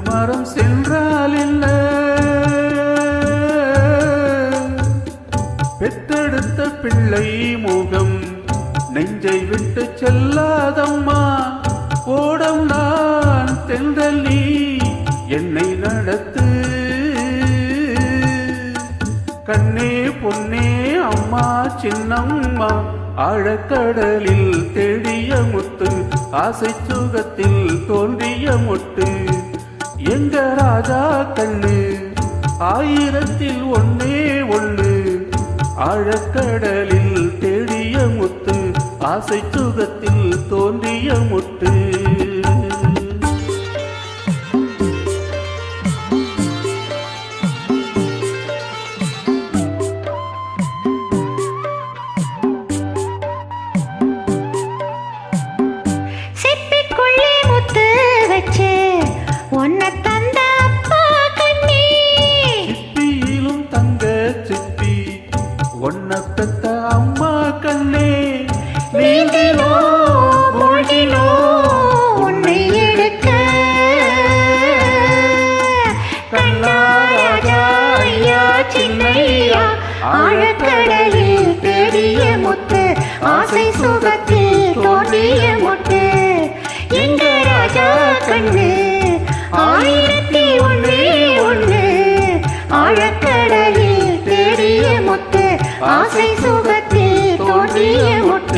மரம் சென்றால் இல்ல, பெத்தெடுத்த பிள்ளை முகம் நெஞ்சை விட்டு செல்லாதம்மா. ஓடம் நான் தென்றல் நீ என்னை நடத்து. கண்ணே பொன்னே அம்மா சின்னம்மா, ஆழக்கடலில் தேடிய முத்து, ஆசை சுகத்தில் தோன்றிய மொட்டு. எங்க ராஜா கண்ணு ஆயிரத்தில் ஒன்னே ஒண்ணு, ஆழக்கடலில் தேடிய முத்து, ஆசை சுகத்தில் தோன்றிய மொட்டு. ஒன்னத்த அம்மா கண்ணே, நீந்தினோ மூழ்கினோ உன்னை எடுக்க. கண்ணா ராஜா ஐயா சின்னையா, ஆழக்கடலில் தேடிய முத்து, ஆசை சுகத்தில் தோன்றிய முட்டு. எங்க ராஜா கண்ணு ஆயிரத்தி ஒன்னே ஒண்ணு, ஆழக்கடலில் தேடிய முத்து, ஆசை சுகத்தில் தோன்றிய முட்டு.